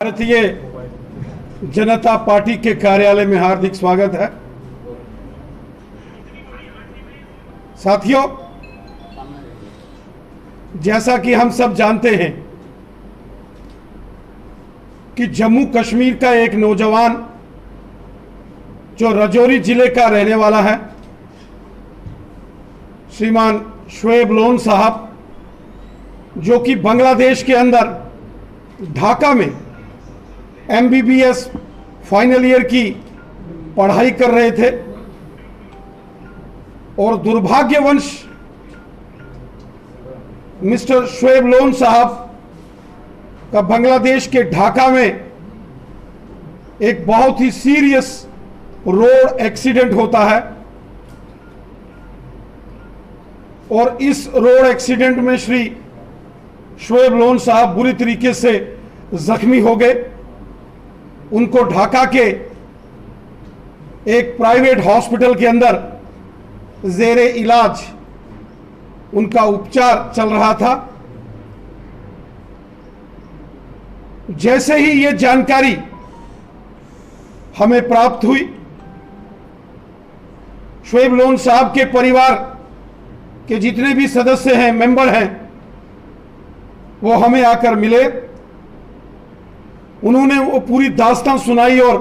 Bharatiya Janata party के कार्यालय में हार्दिक स्वागत है। साथियों, जैसा कि हम सब जानते हैं कि जम्मू कश्मीर का एक नौजवान जो राजौरी जिले का रहने वाला है, श्रीमान शोएब लोन साहब, जो कि बांग्लादेश के अंदर ढाका में MBBS फाइनल ईयर की पढ़ाई कर रहे थे और दुर्भाग्यवश मिस्टर शोएब लोन साहब का बांग्लादेश के ढाका में एक बहुत ही सीरियस रोड एक्सीडेंट होता है और इस रोड एक्सीडेंट में श्री शोएब लोन साहब बुरी तरीके से जख्मी हो गए। उनको ढाका के एक प्राइवेट हॉस्पिटल के अंदर जेरे इलाज उनका उपचार चल रहा था। जैसे ही ये जानकारी हमें प्राप्त हुई, शोएब लोन साहब के परिवार के जितने भी सदस्य हैं, मेंबर हैं, वो हमें आकर मिले। उन्होंने वो पूरी दास्तान सुनाई और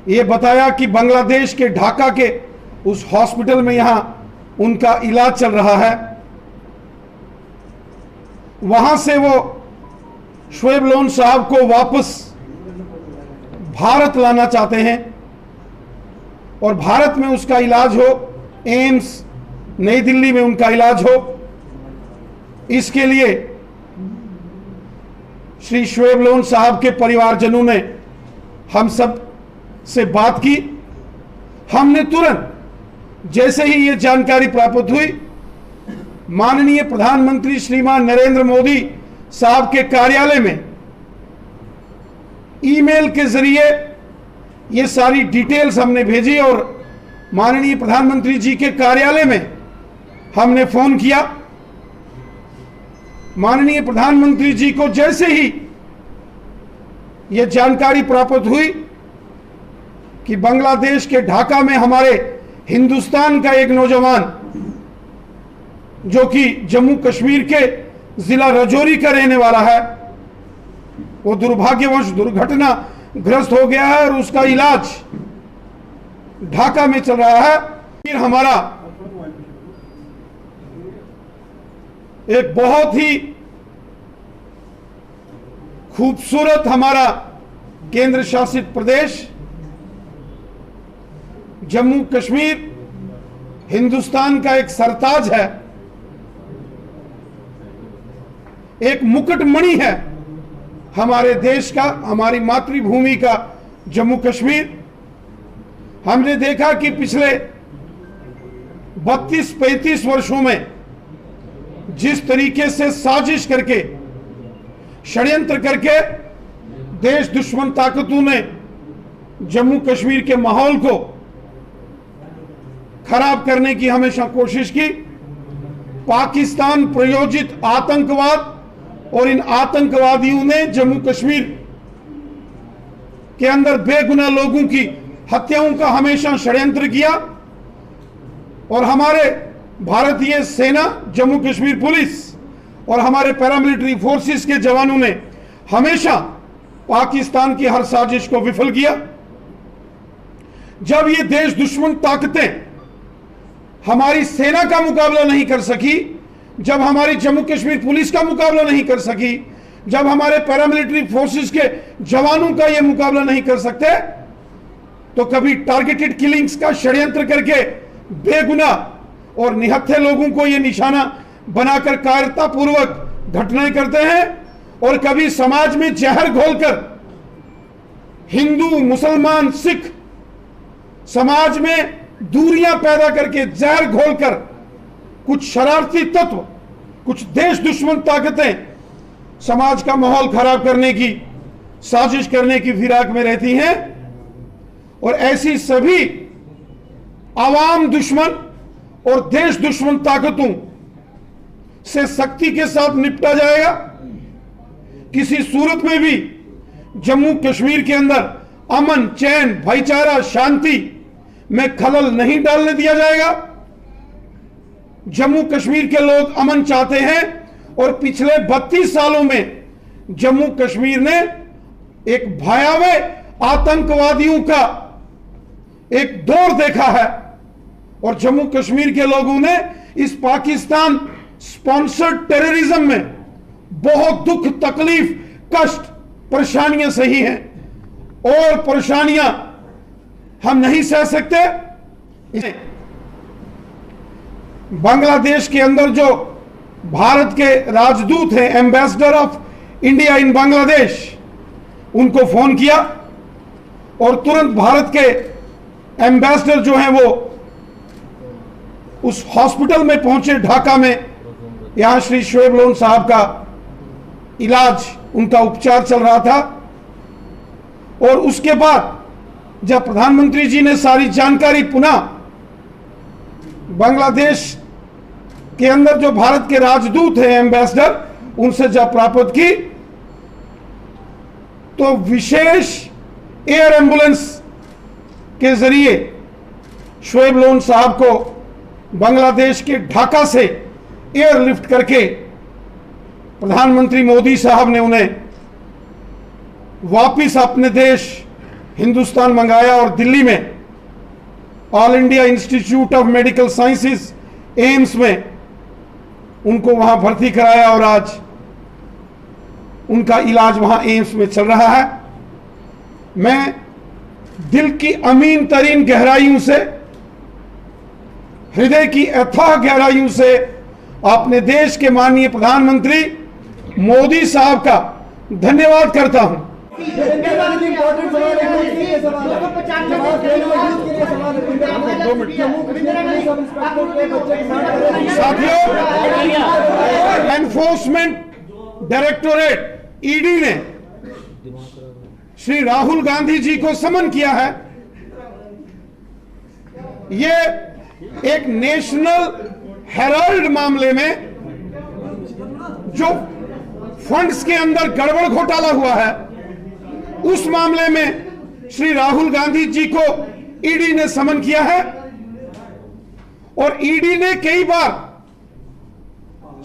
ये बताया कि बांग्लादेश के ढाका के उस हॉस्पिटल में यहां उनका इलाज चल रहा है। वहां से वो शोएब लोन साहब को वापस भारत लाना चाहते हैं और भारत में उसका इलाज हो, एम्स नई दिल्ली में उनका इलाज हो। इसके लिए श्री शोएब लोन साहब के परिवारजनों ने हम सब से बात की। हमने तुरंत जैसे ही ये जानकारी प्राप्त हुई, माननीय प्रधानमंत्री श्रीमान नरेंद्र मोदी साहब के कार्यालय में ईमेल के जरिए ये सारी डिटेल्स हमने भेजी और माननीय प्रधानमंत्री जी के कार्यालय में हमने फोन किया। माननीय प्रधानमंत्री जी को जैसे ही यह जानकारी प्राप्त हुई कि बांग्लादेश के ढाका में हमारे हिंदुस्तान का एक नौजवान जो कि जम्मू कश्मीर के जिला राजौरी का रहने वाला है, वो दुर्भाग्यवश दुर्घटना ग्रस्त हो गया है और उसका इलाज ढाका में चल रहा है। फिर हमारा एक बहुत ही खूबसूरत हमारा केंद्र शासित प्रदेश जम्मू कश्मीर हिंदुस्तान का एक सरताज है, एक मुकुटमणि है हमारे देश का, हमारी मातृभूमि का जम्मू कश्मीर। हमने देखा कि पिछले 32-35 वर्षों में जिस तरीके से साजिश करके, षड्यंत्र करके देश दुश्मन ताकतों ने जम्मू कश्मीर के माहौल को खराब करने की हमेशा कोशिश की, पाकिस्तान प्रायोजित आतंकवाद और इन आतंकवादियों ने जम्मू कश्मीर के अंदर बेगुनाह लोगों की हत्याओं का हमेशा षड्यंत्र किया और हमारे भारतीय सेना, जम्मू कश्मीर पुलिस और हमारे पैरामिलिट्री फोर्सेस के जवानों ने हमेशा पाकिस्तान की हर साजिश को विफल किया। जब ये देश दुश्मन ताकतें हमारी सेना का मुकाबला नहीं कर सकी, जब हमारी जम्मू कश्मीर पुलिस का मुकाबला नहीं कर सकी, जब हमारे पैरामिलिट्री फोर्सेस के जवानों का यह मुकाबला नहीं कर सकते, तो कभी टारगेटेड किलिंग्स का षड्यंत्र करके बेगुनाह और निहत्थे लोगों को यह निशाना बनाकर कायरतापूर्वक घटनाएं करते हैं और कभी समाज में जहर घोलकर हिंदू, मुसलमान, सिख समाज में दूरियां पैदा करके जहर घोलकर कुछ शरारती तत्व, कुछ देश दुश्मन ताकतें समाज का माहौल खराब करने की साजिश करने की फिराक में रहती हैं और ऐसी सभी आवाम दुश्मन और देश दुश्मन ताकतों से सख्ती के साथ निपटा जाएगा। किसी सूरत में भी जम्मू कश्मीर के अंदर अमन, चैन, भाईचारा, शांति में खलल नहीं डालने दिया जाएगा। जम्मू कश्मीर के लोग अमन चाहते हैं और पिछले 32 सालों में जम्मू कश्मीर ने एक भयावह आतंकवादियों का एक दौर देखा है और जम्मू कश्मीर के लोगों ने इस पाकिस्तान स्पॉन्सर्ड टेररिज्म में बहुत दुख, तकलीफ, कष्ट, परेशानियां सही हैं और परेशानियां हम नहीं सह सकते। बांग्लादेश के अंदर जो भारत के राजदूत हैं, ambassador of India in Bangladesh, उनको फोन किया और तुरंत भारत के एम्बेसडर जो हैं वो उस हॉस्पिटल में पहुंचे ढाका में। यहां श्री शोएब लोन साहब का इलाज, उनका उपचार चल रहा था और उसके बाद जब प्रधानमंत्री जी ने सारी जानकारी पुनः बांग्लादेश के अंदर जो भारत के राजदूत हैं, एम्बेसडर, उनसे जब प्राप्त की तो विशेष एयर एम्बुलेंस के जरिए शोएब लोन साहब को बांग्लादेश के ढाका से एयरलिफ्ट करके प्रधानमंत्री मोदी साहब ने उन्हें वापिस अपने देश हिंदुस्तान मंगाया और दिल्ली में all India institute of medical sciences AIIMS में उनको वहां भर्ती कराया और आज उनका इलाज वहां एम्स में चल रहा है। मैं दिल की अमीन तरीन गहराइयों से, हृदय की अथाह गहराइयों से अपने देश के माननीय प्रधानमंत्री मोदी साहब का धन्यवाद करता हूं। साथियों, एनफोर्समेंट डायरेक्टोरेट ईडी ने श्री राहुल गांधी जी को समन किया है। यह एक नेशनल हेराल्ड मामले में जो फंड्स के अंदर गड़बड़ घोटाला हुआ है, उस मामले में श्री राहुल गांधी जी को ईडी ने समन किया है और ईडी ने कई बार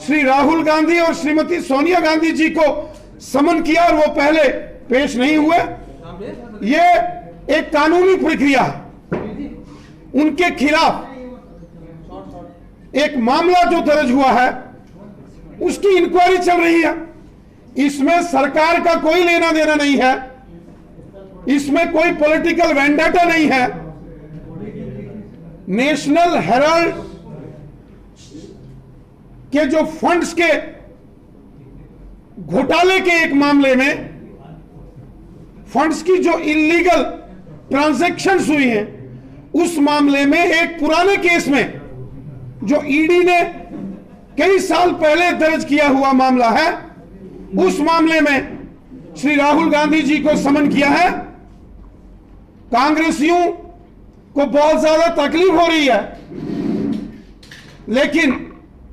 श्री राहुल गांधी और श्रीमती सोनिया गांधी जी को समन किया और वो पहले पेश नहीं हुए। ये एक कानूनी प्रक्रिया है। उनके खिलाफ एक मामला जो दर्ज हुआ है उसकी इंक्वायरी चल रही है। इसमें सरकार का कोई लेना देना नहीं है, इसमें कोई पॉलिटिकल वेंडेटा नहीं है। नेशनल हेराल्ड के जो फंड्स के घोटाले के एक मामले में, फंड्स की जो इलीगल ट्रांजैक्शंस हुई हैं, उस मामले में एक पुराने केस में जो ईडी ने कई साल पहले दर्ज किया हुआ मामला है, उस मामले में श्री राहुल गांधी जी को समन किया है। कांग्रेसियों को बहुत ज्यादा तकलीफ हो रही है, लेकिन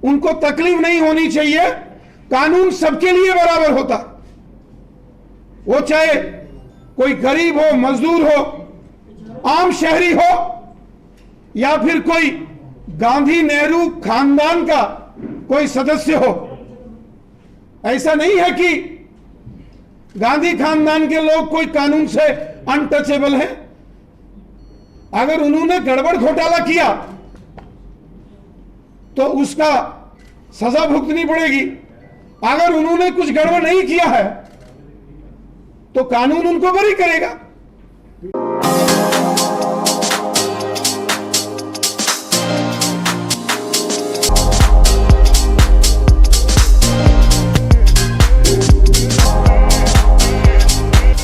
उनको तकलीफ नहीं होनी चाहिए। कानून सबके लिए बराबर होता, वो चाहे कोई गरीब हो, मजदूर हो, आम शहरी हो या फिर कोई गांधी नेहरू खानदान का कोई सदस्य हो। ऐसा नहीं है कि गांधी खानदान के लोग कोई कानून से अनटचेबल हैं। अगर उन्होंने गड़बड़ घोटाला किया तो उसका सजा भुगतनी पड़ेगी। अगर उन्होंने कुछ गड़बड़ नहीं किया है तो कानून उनको बरी करेगा।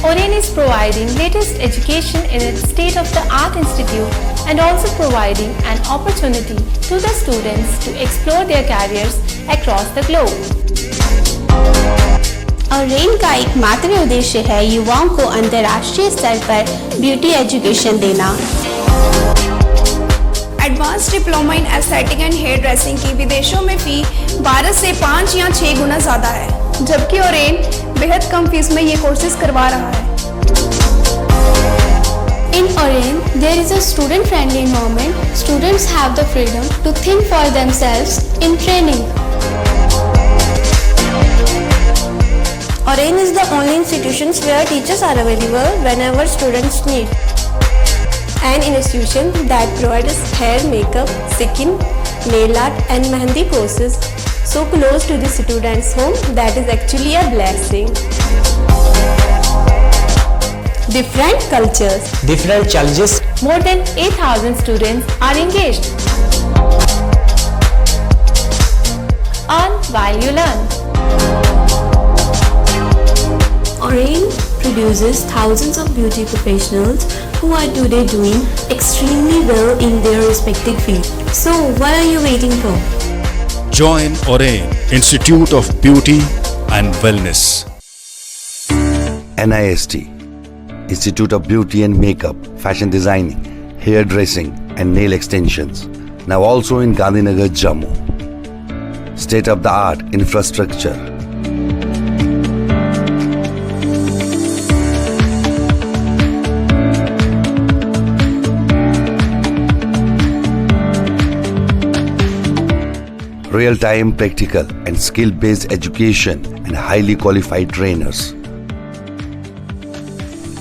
Oren is providing latest education in its state-of-the-art institute and also providing an opportunity to the students to explore their careers across the globe. Oren का एकमात्र उद्देश्य है युवाओं को अंतर्राष्ट्रीय स्तर पर ब्यूटी एजुकेशन देना। Advance diploma in aesthetic and hair dressing की विदेशों में फी 12 से 5 या 6 गुना ज़्यादा है। जबकि ओरेन बेहद कम फीस में ये कोर्सेज करवा रहा है। In Oren, there is a student-friendly environment. Students have the freedom to think for themselves in training. Oren is the only institution where teachers are available whenever students need. An institution that provides hair, makeup, skin, nail art and mehendi courses so close to the students' home that is actually a blessing. Different cultures, different challenges. More than 8,000 students are engaged. Earn while you learn. Oren produces thousands of beauty professionals who are today doing extremely well in their respective field. So what are you waiting for? Join Oren Institute of Beauty and Wellness. NIST, Institute of Beauty and Makeup, Fashion Designing, Hairdressing and Nail Extensions. Now also in Gandhinagar, Jammu. State-of-the-art infrastructure. Real-time practical and skill-based education and highly qualified trainers.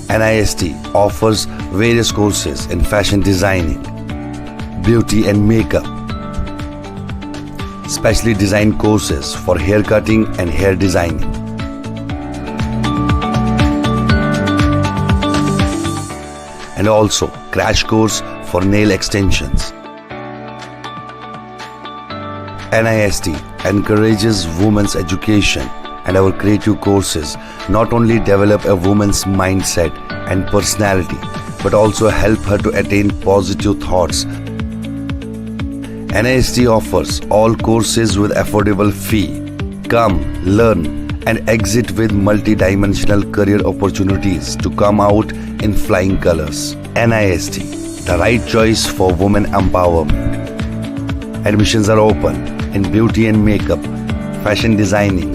NIST offers various courses in fashion designing, beauty and makeup, specially designed courses for hair cutting and hair designing. And also crash course for nail extensions. NIST encourages women's education, and our creative courses not only develop a woman's mindset and personality but also help her to attain positive thoughts. NIST offers all courses with affordable fee. Come, learn and exit with multi-dimensional career opportunities to come out in flying colors. NIST, the right choice for women empowerment. Admissions are open in beauty and makeup, fashion designing,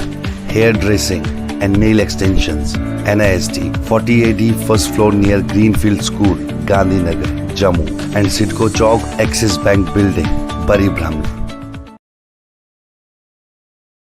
hairdressing and nail extensions. NIST, 40AD first floor near Greenfield School, Gandhinagar, Jammu, and Sidco Chowk, Axis Bank Building, Bari Brahman.